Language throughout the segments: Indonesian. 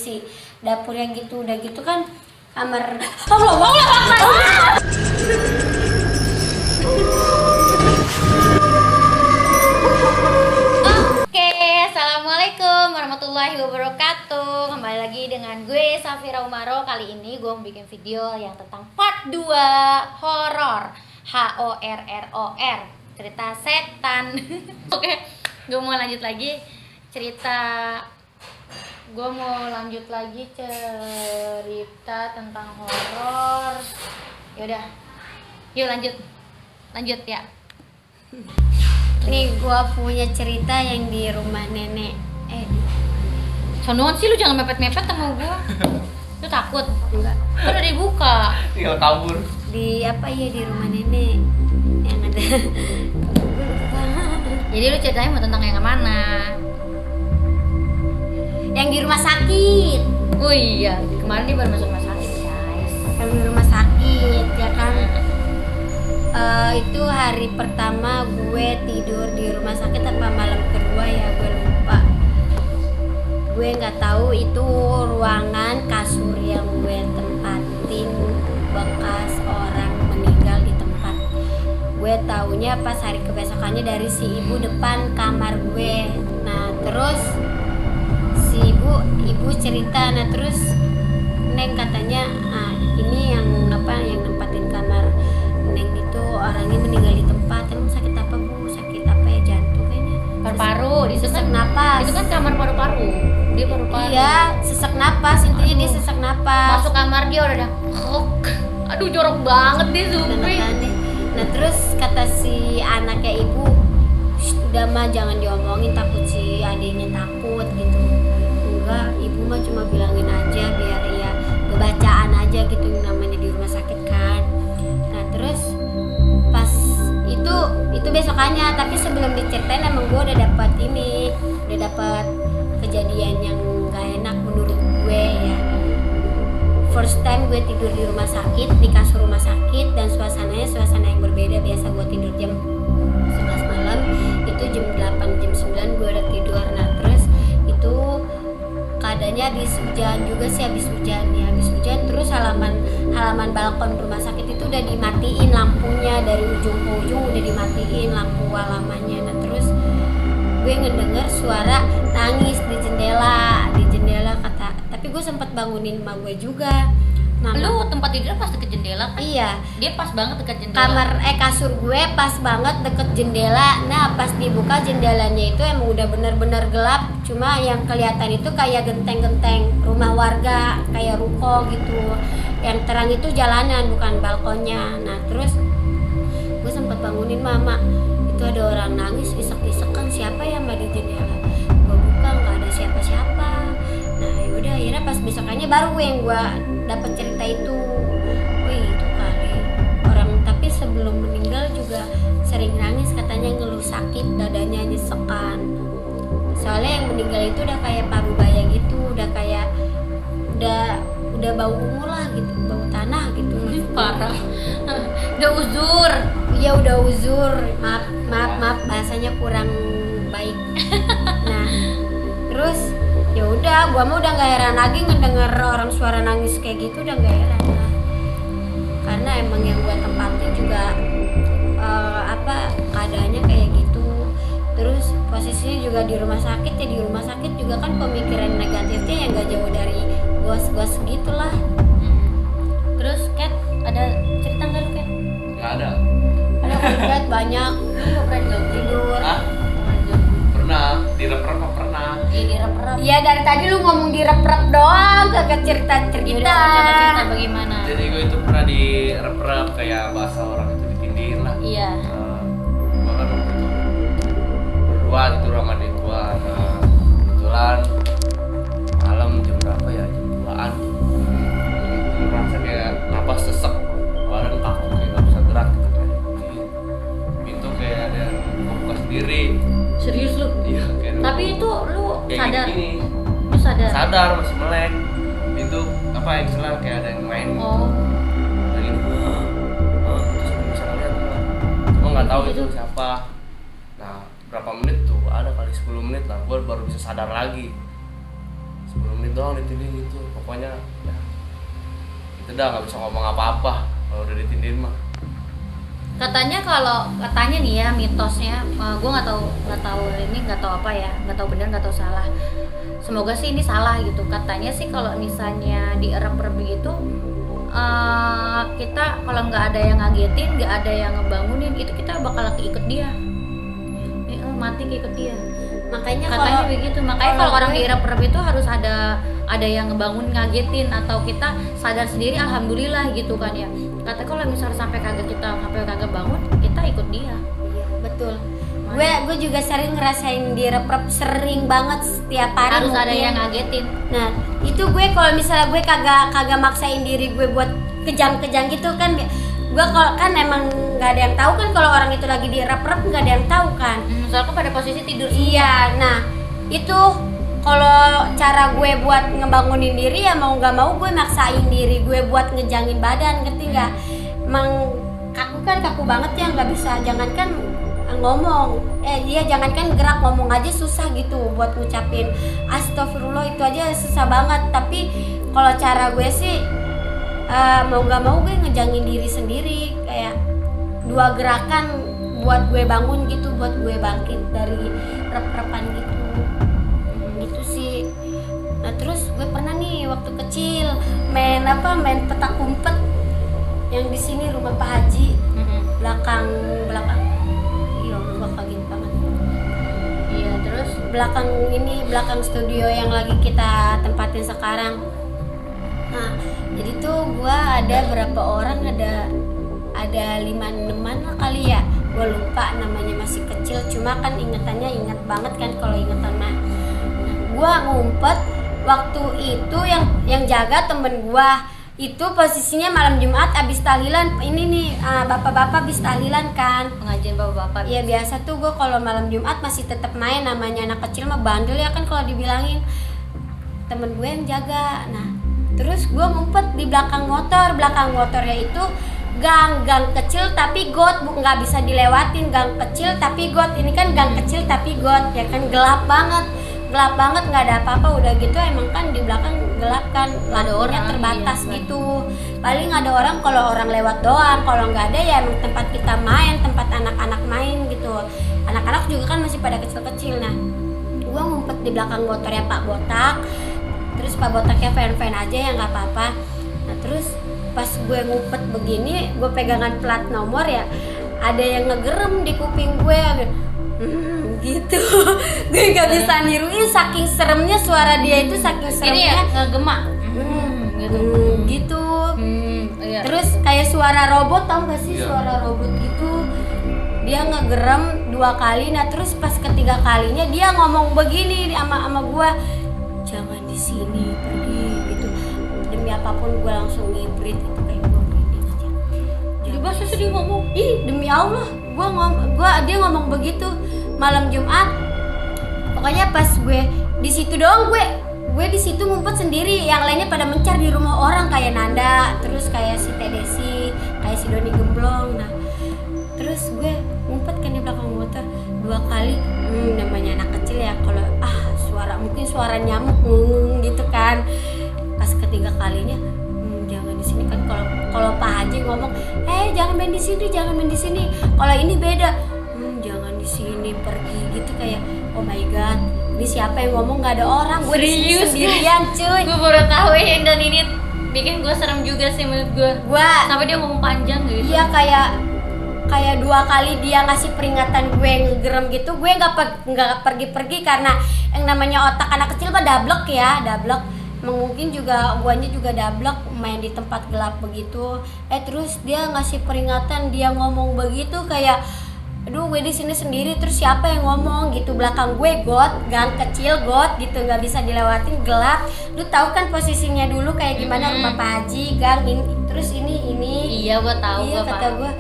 si dapur yang gitu. Udah gitu kan kamar Oke, assalamualaikum warahmatullahi wabarakatuh. Kembali lagi dengan gue Safira Umaro. Kali ini gue mau bikin video yang tentang part 2 horor, HORROR, cerita setan. Oke, gue mau lanjut lagi cerita tentang horor. Yaudah, yuk lanjut ya. nih gua punya cerita yang di rumah nenek. Sonoan sih, lu jangan mepet-mepet sama gua. Lu takut? Enggak. Udah dibuka. Tinggal kabur. Di rumah nenek yang ada. Jadi lu ceritanya mau tentang yang mana? Yang di rumah sakit. Oh iya, kemarin dia baru masuk rumah sakit, guys. Yang di rumah sakit ya kan. Itu hari pertama gue tidur di rumah sakit apa malam kedua ya, gue lupa. Gue nggak tahu itu ruangan kasur yang gue tempatin bekas orang meninggal di tempat. Gue taunya pas hari kebesokannya dari si ibu depan kamar gue. Nah terus si ibu cerita, nah terus Neng katanya ini yang nempatin kamar Neng itu orangnya meninggal di tempat. Emang sakit apa bu? Sakit apa ya, jantung kayaknya? Paru-paru, itu Sesak kan napas. Itu kan kamar paru-paru. Dia paru-paru. Iya, sesak napas, intinya dia sesak napas. Masuk kamar dia udah aduh jorok banget deh Dan Zupri. aneh. Nah terus kata si anaknya ibu, udah mah jangan diomongin, takut si adiknya takut gitu. Enggak, ibu mah cuma bilangin aja biar ya bacaan aja gitu, yang namanya di rumah sakit kan. Nah terus pas itu besokannya, tapi sebelum diceritain emang gue udah dapat kejadian yang gak enak menurut gue ya. First time gue tidur di rumah sakit, di kasur rumah sakit, dan suasana yang berbeda. Biasa gue tidur jam 11 malam, itu jam 8, jam 9 gue udah tidur. Nah terus itu keadaannya habis hujan terus halaman balkon rumah sakit itu udah dimatiin lampunya, dari ujung ke ujung udah dimatiin lampu halamannya. Nah terus gue ngedenger suara nangis di jendela kata, tapi gue sempat bangunin emak gue juga. Lu tempat tidur pas deket jendela kan? Iya, Dia pas banget deket jendela. kasur gue pas banget deket jendela. Nah pas dibuka jendelanya itu emang udah bener-bener gelap, cuma yang kelihatan itu kayak genteng-genteng rumah warga, kayak ruko gitu. Yang terang itu jalanan, bukan balkonnya. Nah terus gue sempat bangunin mama, itu ada orang nangis isek-isekan, siapa ya mbak di jendela. Gue buka nggak ada siapa-siapa. Nah yaudah, akhirnya pas besokannya baru gue dapat cerita itu. Wih itu kali orang, tapi sebelum meninggal juga sering nangis, katanya ngeluh sakit, dadanya nyesekan. Soalnya yang meninggal itu udah kayak paru baya gitu, udah kayak udah bau umur lah gitu, bau tanah gitu. Parah. Udah uzur. Iya udah uzur, maaf bahasanya kurang baik. Nah terus ya udah, gua mah udah nggak heran lagi ngedenger orang suara nangis kayak gitu, udah nggak heran lah. Karena emang yang gua tempatin juga keadaannya kayak gitu. Terus posisinya juga di rumah sakit ya, di rumah sakit juga kan pemikiran negatifnya yang nggak jauh dari gos-gos gitulah. Terus Kat, ada cerita nggak lu Kat? Nggak ada. Ada konkret banyak. Lu nggak pernah Tidur. Hah? Pernah. Direp-rep apa pernah? Iya direp-rep. Iya dari tadi lu ngomong direp-rep doang, kagak cerita. Yaudah, coba cerita bagaimana? Jadi gue itu pernah direp-rep, kayak bahasa orang itu ditindihin lah. Iya. Gue kan waktu itu berdua tidur sama adik gue. Nah kebetulan malam jam berapa ya, jam 2-an. Gue merasa kayak napas sesek, badan kaku kayak gak bisa gerak gitu kan. Di pintu kayak ada yang buka sendiri. Serius lu? Iya kayak Tapi itu lu kayak sadar? gini. Lu sadar? Sadar, masih melek. Pintu apa yang selang kayak ada yang main gitu. Oh. Lagi terus gue bisa ngeliat gue. Cuma nggak tahu itu siapa. Nah berapa menit tuh, ada kali 10 menit lah gue baru bisa sadar lagi. 10 menit doang ditindih gitu. Pokoknya ya itu dah nggak bisa ngomong apa-apa kalau udah ditindih mah. Katanya nih ya mitosnya, gue nggak tahu ini nggak tahu apa ya, nggak tahu benar nggak tahu salah. Semoga sih ini salah gitu. Katanya sih kalau misalnya dierap-erap begitu, kita kalau nggak ada yang ngagetin, nggak ada yang ngebangunin, itu kita bakal keikut dia. Mati keikut dia. Makanya Katanya kalau begitu. Makanya kalau orang dierap-erap itu harus ada yang ngebangun, ngagetin, atau kita sadar sendiri alhamdulillah gitu kan ya. Kata kalau misalnya sampai kagak bangun, kita ikut dia. iya, betul. Gue juga sering ngerasain direp-rep, sering banget setiap hari Harus ada mungkin. yang ngagetin. Nah itu gue kalau misalnya gue kagak maksain diri gue buat kejang-kejang gitu kan, gue kalau kan emang nggak ada yang tahu kan kalau orang itu lagi direp-rep, nggak ada yang tahu kan. Soalnya pada posisi tidur. Iya, nah itu kalau cara gue buat ngebangunin diri ya mau nggak mau gue maksain diri gue buat ngejangin badan, ngerti nggak? Emang kaku banget ya, nggak bisa, jangankan ngomong, jangankan gerak, ngomong aja susah gitu buat ngucapin astagfirullah, itu aja susah banget. Tapi kalau cara gue sih mau nggak mau gue ngejangin diri sendiri, kayak 2 gerakan buat gue bangun gitu, buat gue bangkit dari rep-repan gitu sih. Nah terus gue pernah nih waktu kecil main petak umpet yang di sini rumah Pak Haji, belakang iya gue kaget banget. Iya, terus belakang studio yang lagi kita tempatin sekarang. Nah jadi tuh gue ada berapa orang, ada 5-6an lah kali ya, gue lupa namanya, masih kecil, cuma kan ingetannya inget banget kan kalau ingetan mah. Gue ngumpet waktu itu, yang jaga temen gue itu posisinya malam Jumat abis tahlilan. Ini nih bapak-bapak abis tahlilan kan, pengajian bapak-bapak. ya biasa tuh gue kalau malam Jumat masih tetap main, namanya anak kecil mah bandel ya kan kalau dibilangin. Temen gue yang jaga. Nah terus gue ngumpet di belakang motornya itu gang kecil tapi got, nggak bisa dilewatin, gang kecil tapi got. Ini kan gang kecil tapi got ya kan, gelap banget nggak ada apa-apa. Udah gitu emang kan di belakang gelap kan, lampunya terbatas iya, gitu. Paling ada orang kalau orang lewat doang, kalau nggak ada ya emang tempat kita main, tempat anak-anak main gitu. Anak-anak juga kan masih pada kecil-kecil. Nah gua ngumpet di belakang motornya Pak Botak, terus Pak Botaknya fan aja ya nggak apa-apa. Nah terus pas gue ngumpet begini, gue pegangan plat nomor ya, ada yang ngegerem di kuping gue gitu. Gue nggak bisa niruin, saking seremnya suara dia itu, saking Ini seremnya ya ngegemak. gitu. Iya. Terus kayak suara robot, tau gak sih? Iya. Suara robot gitu. Dia ngegerem 2 kali. Nah terus pas ketiga kalinya dia ngomong begini sama gue, jangan di sini, pergi gitu. Demi apapun gue langsung ngibrit itu, kayak gue merinding aja. Di bahasa sedih ngomong. Ih demi Allah, dia ngomong begitu malam Jumat. Pokoknya pas gue di situ doang, gue di situ ngumpet sendiri, yang lainnya pada mencar di rumah orang kayak Nanda, terus kayak si Tedesi, kayak si Doni Gemblong. Nah terus gue ngumpet kan di belakang motor 2 kali. Namanya anak kecil ya, kalau mungkin suara nyamuk gitu kan. Pas ketiga kalinya jangan di sini kan, kalau Pak Haji ngomong jangan main di sini, kalau ini beda, jangan di sini, pergi gitu. Kayak oh my god, ini siapa yang ngomong, nggak ada orang, gue di sini sendirian cuy. Gue baru tahu ya, dan ini bikin gue serem juga sih menurut gue. Sampai dia ngomong panjang gitu. Iya, kayak 2 kali dia ngasih peringatan gue ngegerem gitu. Gue nggak pergi karena yang namanya otak anak kecil mah dablek. Mungkin juga guanya juga dablek, main di tempat gelap begitu. Terus dia ngasih peringatan, dia ngomong begitu kayak, aduh gue di sini sendiri, terus siapa yang ngomong gitu. Belakang gue gang kecil gitu, nggak bisa dilewatin, gelap. Lu tahu kan posisinya dulu kayak gimana, rumah Pak Haji, gang ini, terus ini. Iya, gue tahu. Iya, kata gue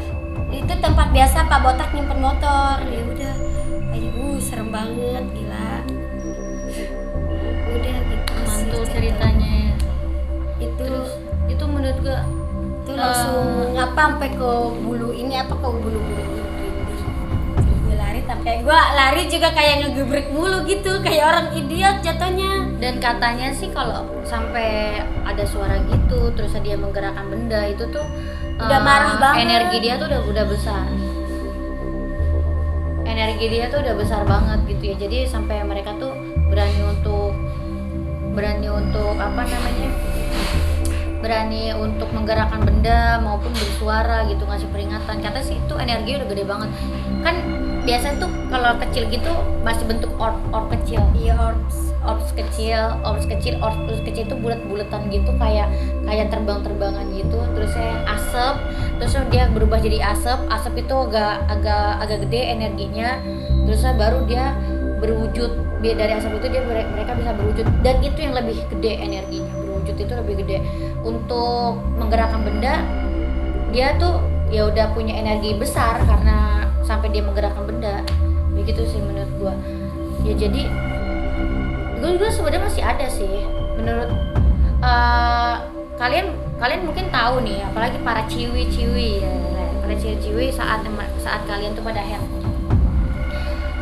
itu tempat biasa Pak Botak nyimpen motor. Ya udah, kayak serem banget, gila. Udah gitu. Mantul ceritanya ya. Itu menurut gue itu langsung sampai ke bulu ini, ke bulu gue lari sampai gue lari juga kayak ngegebrek mulu gitu, kayak orang idiot jatuhnya. Dan katanya sih kalau sampai ada suara gitu terus dia menggerakkan benda itu tuh Udah marah banget. energi dia tuh udah besar. Energi dia tuh udah besar banget gitu ya. Jadi sampai mereka tuh berani untuk apa namanya? Berani untuk menggerakkan benda maupun bersuara gitu, ngasih peringatan. Kata sih itu energi udah gede banget. Kan biasanya tuh kalau kecil gitu masih bentuk orb kecil. Iya, Orbs kecil itu bulat-bulatan gitu, kayak terbang-terbangan gitu, terusnya asap, terus dia berubah jadi asap itu agak gede energinya, terusnya baru dia berwujud. Dari asap itu mereka bisa berwujud, dan itu yang lebih gede energinya, berwujud itu lebih gede. Untuk menggerakkan benda dia tuh ya udah punya energi besar karena sampai dia menggerakkan benda, begitu sih menurut gua. Ya jadi gue sebenarnya masih ada sih menurut kalian mungkin tahu nih, apalagi para ciwi ya, para ciwi saat kalian tuh pada head.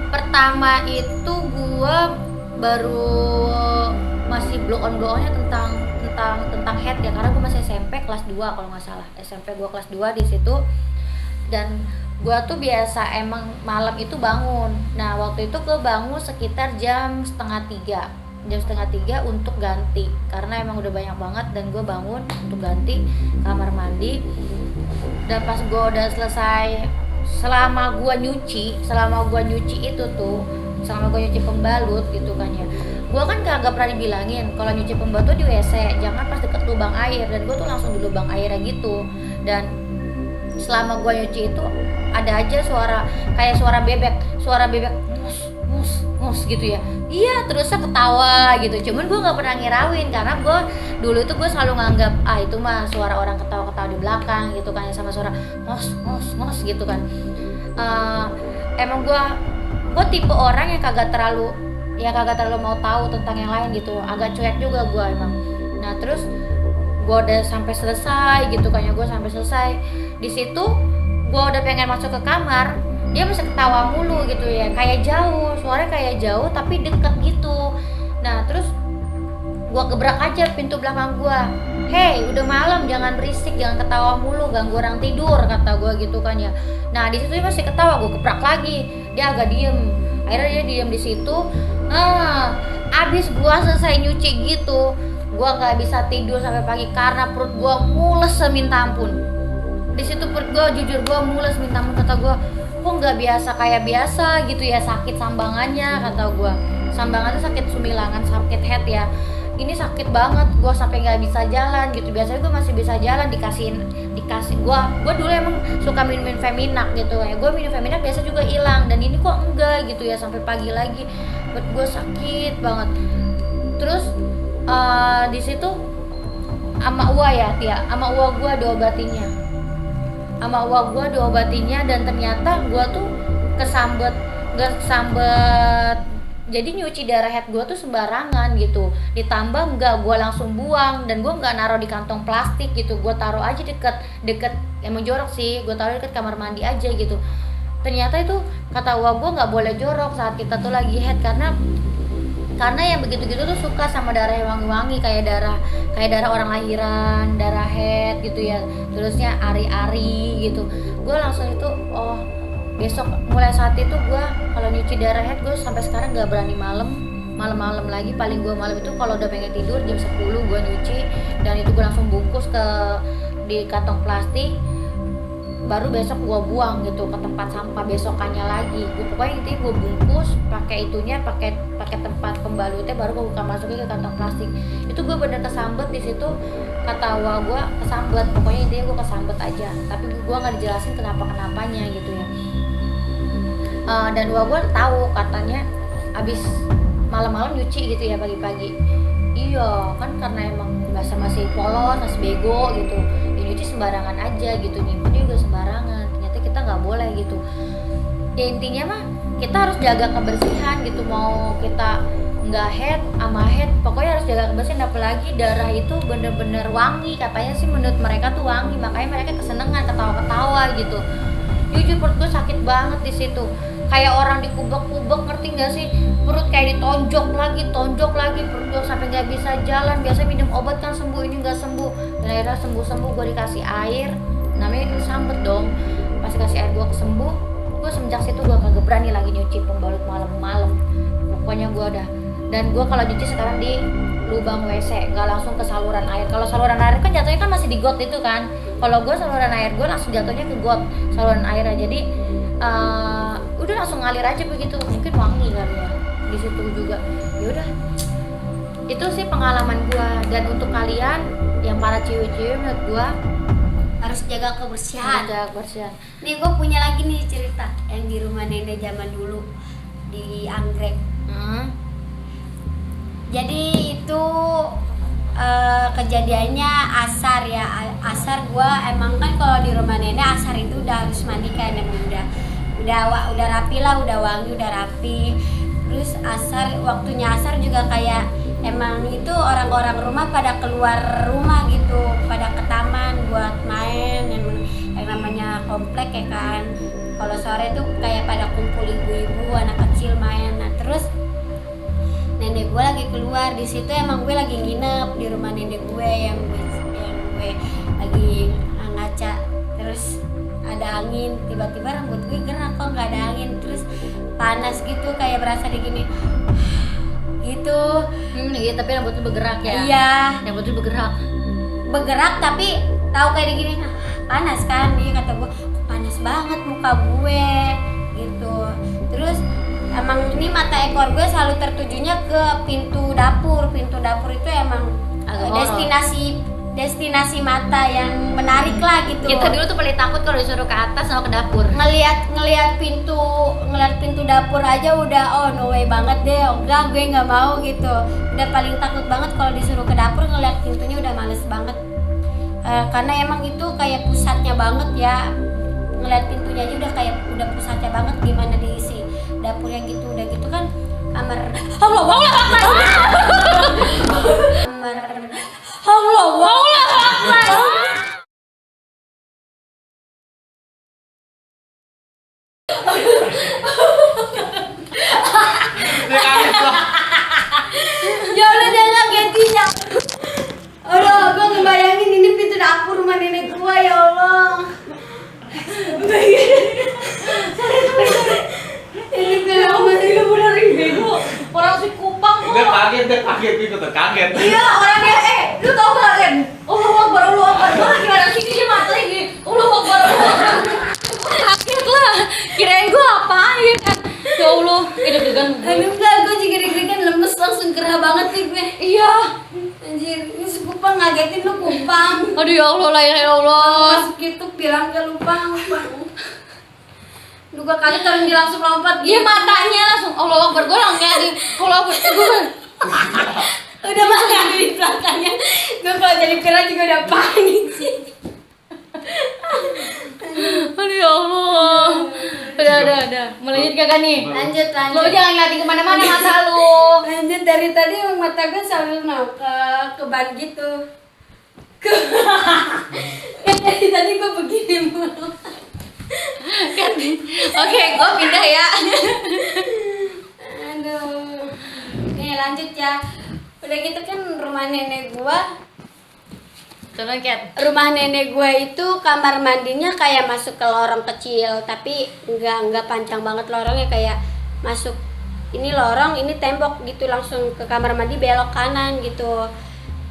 Pertama itu gue baru masih blow onnya tentang head ya, karena gue masih SMP kelas 2 kalau nggak salah, SMP gue kelas 2 di situ. Dan gue tuh biasa emang malam itu bangun. Nah waktu itu gue bangun sekitar jam setengah tiga untuk ganti, karena emang udah banyak banget, dan gue bangun untuk ganti kamar mandi. Dan pas gue udah selesai, selama gue nyuci pembalut gitu kan ya, gue kan kagak pernah dibilangin kalau nyuci pembalut tuh di WC jangan pas deket lubang air, dan gue tuh langsung di lubang airnya gitu. Dan selama gue nyuci itu ada aja kayak suara bebek mus gitu ya. Iya, terusnya ketawa gitu. Cuman gue nggak pernah ngirawin karena gue dulu itu gue selalu nganggap itu mah suara orang ketawa di belakang gitu kan, sama suara mos gitu kan. Emang gue tipe orang yang kagak terlalu mau tahu tentang yang lain gitu, agak cuek juga gue emang. Nah terus gue udah sampai selesai gitu kan ya, gue sampai selesai di situ, gue udah pengen masuk ke kamar, dia masih ketawa mulu gitu ya, kayak jauh, suaranya kayak jauh tapi deket gitu. Nah terus gue gebrak aja pintu belakang gue, hey udah malam jangan berisik, jangan ketawa mulu, ganggu orang tidur, kata gue gitu kan ya. Nah di situ dia masih ketawa, gue gebrak lagi, dia agak diem, akhirnya dia diem di situ. Abis gue selesai nyuci gitu, gue nggak bisa tidur sampai pagi karena perut gue mules seminta ampun. Di situ perut gue, jujur gue mules minta ampun, kata gue kok nggak biasa kayak biasa gitu ya, sakit sambangannya, kata gue. Sambangannya sakit sumilangan, sakit head ya, ini sakit banget, gue sampai nggak bisa jalan gitu. Biasanya gue masih bisa jalan, dikasih gue dulu emang suka minum Feminak gitu ya, gue minum Feminak biasa juga hilang, dan ini kok enggak gitu ya, sampai pagi lagi perut gue sakit banget. Terus di situ sama uwa gue diobatinya, dan ternyata gue tuh kesambet, jadi nyuci darah head gue tuh sembarangan gitu, ditambah enggak, gue langsung buang, dan gue nggak naruh di kantong plastik gitu, gue taruh aja deket emang jorok sih, gue taruh deket kamar mandi aja gitu. Ternyata itu kata uwa gue nggak boleh jorok saat kita tuh lagi head, karena yang begitu-gitu tuh suka sama darah yang wangi-wangi, kayak darah orang lahiran, darah head gitu ya, terusnya ari-ari gitu. Gue langsung itu, oh besok mulai saat itu gue kalau nyuci darah head, gue sampai sekarang gak berani malam lagi. Paling gue malam itu kalau udah pengen tidur jam 10 gue nyuci, dan itu gue langsung bungkus di kantong plastik, baru besok gue buang gitu ke tempat sampah besokannya lagi. Pokoknya intinya gue bungkus pakai tempat pembalutnya, baru gue buka masukin ke kantong plastik. Itu gue bener kesambet di situ, kata uwa gue kesambet. Pokoknya intinya gue kesambet aja, tapi gue nggak dijelasin kenapanya gitu ya. Dan uwa gue tahu katanya abis malam-malam nyuci gitu ya, pagi-pagi. Iya kan, karena emang masih polos, masih bego gitu ya, nyuci sembarangan aja gitu, nyimpen juga sembarangan. Ternyata kita nggak boleh gitu ya. Intinya mah kita harus jaga kebersihan gitu, mau kita nggak head sama head, pokoknya harus jaga kebersihan. Apalagi darah itu bener-bener wangi, katanya sih menurut mereka tuh wangi, makanya mereka kesenengan ketawa-ketawa gitu. Jujur perut gue sakit banget di situ, kayak orang dikubek-kubek, ngerti nggak sih? Perut kayak ditonjok lagi perut gue sampai nggak bisa jalan. Biasa minum obat kan sembuh, ini nggak sembuh. Dan akhirnya sembuh gue dikasih air, namanya itu sambet dong. Pas dikasih air gue kesembuh, gue semenjak situ gue kagak berani lagi nyuci pembalut malam-malam. Pokoknya gue udah, dan gue kalau nyuci sekarang di lubang WC, nggak langsung ke saluran air. Kalau saluran air kan jatuhnya kan masih di got itu kan. Kalau gue saluran air gue langsung jatuhnya ke got saluran airnya. Jadi udah langsung ngalir aja begitu. Mungkin wangi kali ya di situ juga. Ya udah, itu sih pengalaman gue. Dan untuk kalian yang para cewek-cewek, menurut gue Harus jaga kebersihan. jaga kebersihan. Nih gue punya lagi nih cerita yang di rumah nenek zaman dulu di Anggrek. Jadi itu kejadiannya asar ya. Asar gue emang kan kalau di rumah nenek asar itu udah harus mandi kan, emang udah rapi lah, udah wangi, udah rapi. Terus asar, waktunya asar juga kayak emang itu orang-orang rumah pada keluar rumah gitu, pada ke taman buat main, yang namanya komplek ya kan. Kalau sore tuh kayak pada kumpul ibu-ibu, anak kecil main. Nah terus nenek gue lagi keluar di situ, emang gue lagi nginep di rumah nenek gue yang gue lagi ngaca. Terus ada angin, tiba-tiba rambut gue gerak, kok nggak ada angin, terus panas gitu, kayak berasa di gini gitu. Iya, tapi rambut lu bergerak ya? Iya, Rambut lu bergerak tapi tahu kayak di gini, nah, panas kan. Dia kata gue, panas banget muka gue gitu. Terus emang ini mata ekor gue selalu tertujunya ke pintu dapur itu emang destinasi mata yang menarik lah gitu. Kita dulu tuh paling takut kalau disuruh ke atas sama ke dapur. ngelihat pintu dapur aja udah no way banget deh, enggak gue nggak mau gitu. Udah paling takut banget kalau disuruh ke dapur, ngelihat pintunya udah males banget. Karena emang itu kayak pusatnya banget ya, ngelihat pintunya aja udah pusatnya banget, gimana diisi dapurnya gitu. Udah gitu kan kamar ya udah jangan gantinya. Aduh, gue ngebayangin ini pintu dapur rumah nenek gue, ya Allah. Ini kenapa bener ini bego. Orang si Kupang kok. Dia kaget itu terkaget. Iya, orangnya lu tau gak kan? Allahu Akbar. Gua lagi ada sini dia mata lagi. Allahu Akbar. Kaget lah. Kirain gua apain kan. Ya Allah, deg-degan. Aduh enggak, gue juga deg-degan, lemes, langsung gerah banget nih gue. Iya. Anjir, ini si Kupang ngagetin lu, Kupang. Aduh ya Allah, la ilaha illallah. Masuk gitu bilang ke Kupang. Duh, gue kaget kalau dia langsung lompat Iya, gitu. matanya langsung Allahu Akbar. Gua langsung lagi. Allahu Akbar. Gua Udah malah di belakangnya. Gue kalau jadi pirang juga udah panik sih. aduh ya Allah. Udah. Mulai kagak nih? Lanjut. Lu jangan ngeliatin kemana-mana masa lu. Lanjut, dari tadi emang mata gue selalu ke ban gitu. Dari tadi gue begini mulu. Kan. Oke, gua pindah ya. Aduh. Nih lanjut ya. Udah gitu kan rumah nenek gua. Coba Kat. Rumah nenek gua itu kamar mandinya kayak masuk ke lorong kecil, tapi enggak panjang banget lorongnya, kayak masuk ini lorong, ini tembok gitu, langsung ke kamar mandi belok kanan gitu.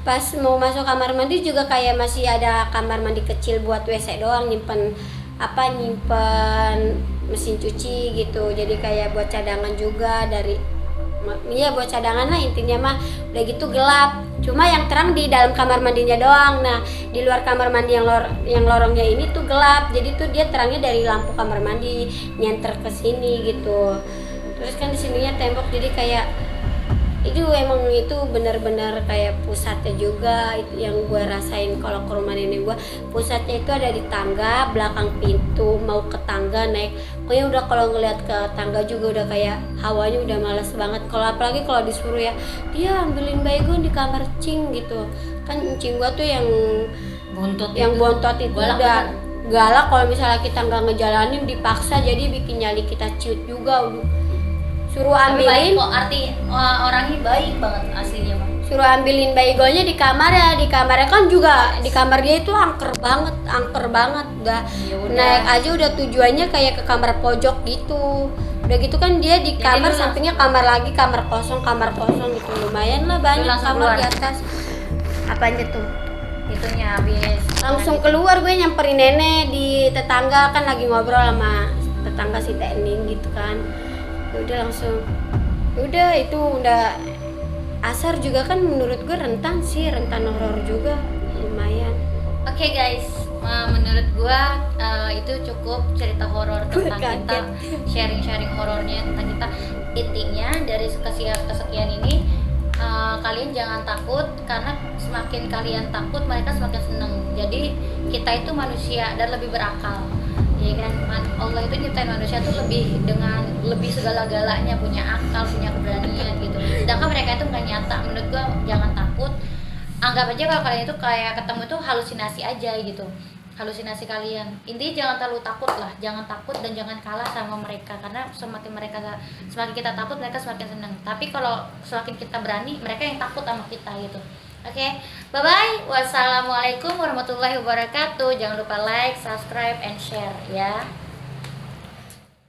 Pas mau masuk kamar mandi juga kayak masih ada kamar mandi kecil buat WC doang, nyimpen mesin cuci gitu. Jadi kayak buat cadangan juga, buat cadangan lah intinya mah. Udah gitu gelap, cuma yang terang di dalam kamar mandinya doang. Nah di luar kamar mandi yang lorongnya ini tuh gelap, jadi tuh dia terangnya dari lampu kamar mandi nyenter ke sini gitu. Terus kan di sininya tembok, jadi kayak itu emang itu benar-benar kayak pusatnya juga. Itu yang gue rasain kalau ke rumah nenek gue, pusatnya itu ada di tangga belakang pintu, mau ke tangga naik. Pokoknya udah kalau ngeliat ke tangga juga udah kayak hawanya udah males banget. Kalau apalagi kalau disuruh ya, dia ambilin baygon di kamar cing gitu. Kan cing gue tuh yang Bontot bontot itu Gua udah galak kalau misalnya kita nggak ngejalanin, dipaksa, jadi bikin nyali kita ciut juga. Suruh Tapi baik ambilin, kok, arti orangnya baik banget aslinya Bang. suruh ambilin baygonya di kamar ya, di kamarnya kan juga, di kamar dia itu angker banget udah. Ya udah. Naik aja udah tujuannya kayak ke kamar pojok gitu. Udah gitu kan dia di Jadi kamar lu sampingnya kamar lagi, kamar kosong gitu. Lumayan lah banyak langsung kamar keluar? di atas. Apanya tuh? Itunya habis Langsung keluar, gue nyamperin nenek di tetangga, kan lagi ngobrol sama tetangga si Tening gitu kan. Udah langsung, udah itu udah asar juga kan, menurut gue rentan horor juga lumayan. Oke guys, menurut gua itu cukup cerita horor tentang kita, sharing horornya tentang kita. Intinya dari kesekian ini, kalian jangan takut, karena semakin kalian takut mereka semakin seneng. Jadi kita itu manusia dan lebih berakal, ya kan? Allah itu nyiptain manusia tuh lebih segala-galanya, punya akal, punya keberanian gitu. Sedangkan mereka itu nggak nyata. Menurut gua jangan takut. Anggap aja kalau kalian itu kayak ketemu itu halusinasi aja gitu, halusinasi kalian. Intinya jangan terlalu takut lah, jangan takut dan jangan kalah sama mereka, karena semakin kita takut mereka semakin senang. Tapi kalau semakin kita berani, mereka yang takut sama kita gitu. Oke, bye bye. Wassalamualaikum warahmatullahi wabarakatuh. Jangan lupa like, subscribe, and share ya.